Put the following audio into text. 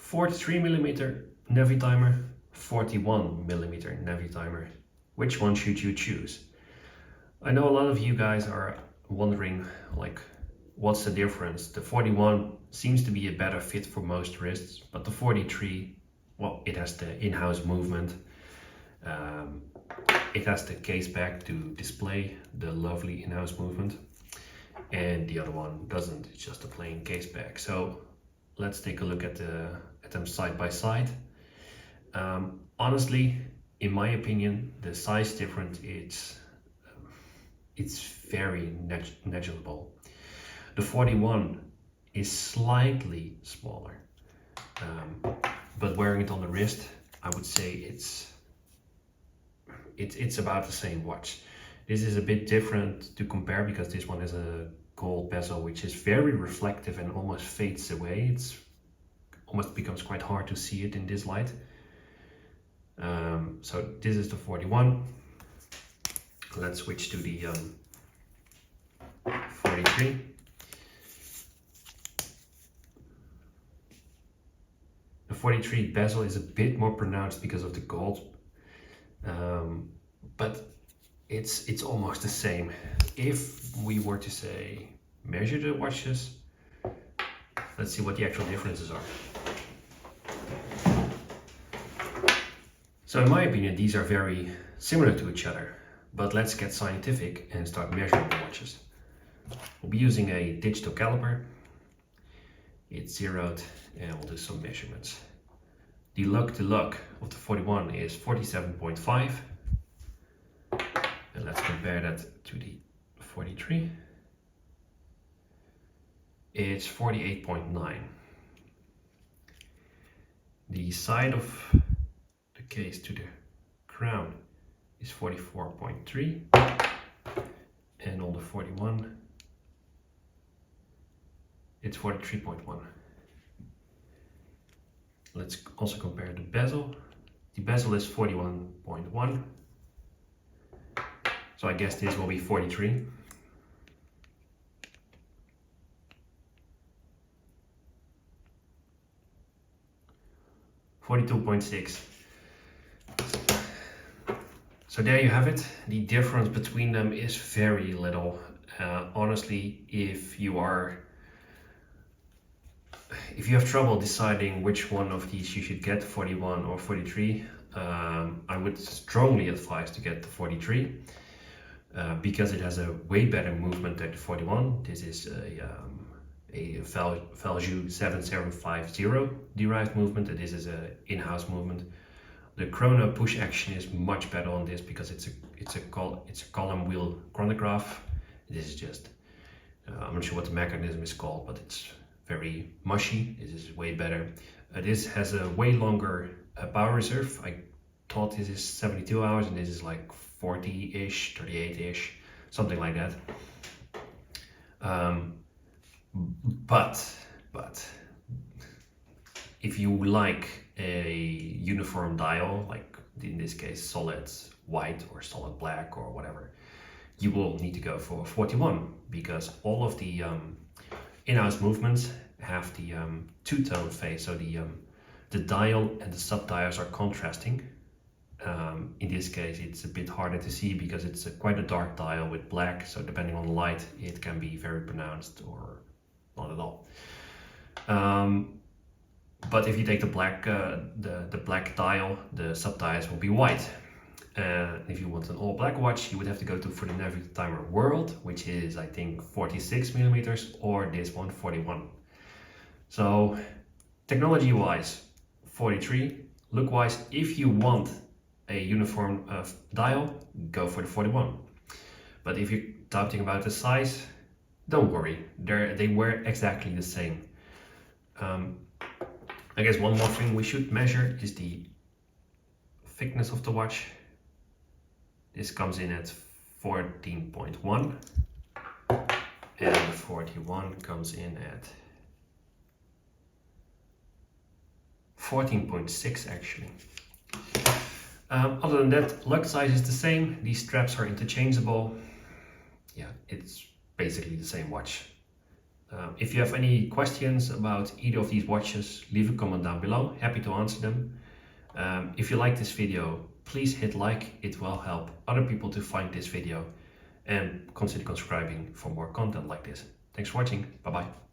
43mm Navitimer, 41mm Navitimer. Which one should you choose? I know a lot of you guys are wondering, like, what's the difference? The 41 seems to be a better fit for most wrists, but the 43, well, it has the in-house movement. It has the case back to display the lovely in-house movement, and the other one doesn't. It's just a plain case back. So let's take a look at them side by side. Honestly, in my opinion, the size difference it's very negligible. The 41 is slightly smaller, but wearing it on the wrist, I would say it's about the same watch. This is a bit different to compare because this one has a gold bezel which is very reflective and almost fades away. It's almost becomes quite hard to see it in this light. So this is the 41. Let's switch to the 43. The 43 bezel is a bit more pronounced because of the gold, but it's almost the same. If we were to say measure the watches, let's see what the actual differences are. So in my opinion, these are very similar to each other, but let's get scientific and start measuring the watches. We'll be using a digital caliper. It's zeroed and we'll do some measurements. The lug to lug of the 41 is 47.5. And let's compare that to the 43. It's 48.9. The side of the case to the crown is 44.3. And on the 41, it's 43.1. Let's also compare the bezel. The bezel is 41.1. So I guess this will be 43. $42.6. So there you have it. The difference between them is very little. Honestly, if you have trouble deciding which one of these you should get, 41 or 43, I would strongly advise to get the 43 because it has a way better movement than the 41. This is a Valjoux 7750 derived movement, and this is an in-house movement. The chrono push action is much better on this because it's a column wheel chronograph. This is just I'm not sure what the mechanism is called, but it's very mushy. This is way better. This has a way longer power reserve. I thought this is 72 hours and this is like 40-ish, 38-ish, something like that. But if you like a uniform dial, like in this case solid white or solid black or whatever, you will need to go for 41 because all of the in-house movements have the two-tone phase, so the dial and the sub-dials are contrasting. In this case, it's a bit harder to see because it's quite a dark dial with black, so depending on the light, it can be very pronounced or not at all. But if you take the black dial, the sub-dials will be white. If you want an all-black watch, you would have to go for the Navitimer World, which is I think 46mm, or this one 41. So technology-wise, 43. Look-wise, if you want a uniform dial, go for the 41. But if you're doubting about the size, don't worry, they were exactly the same. I guess one more thing we should measure is the thickness of the watch. This comes in at 14.1 and the 41 comes in at 14.6 actually. Other than that, lug size is the same. These straps are interchangeable. Yeah, it's basically the same watch. If you have any questions about either of these watches, leave a comment down below. Happy to answer them. If you like this video, please hit like. It will help other people to find this video, and consider subscribing for more content like this. Thanks for watching. Bye bye.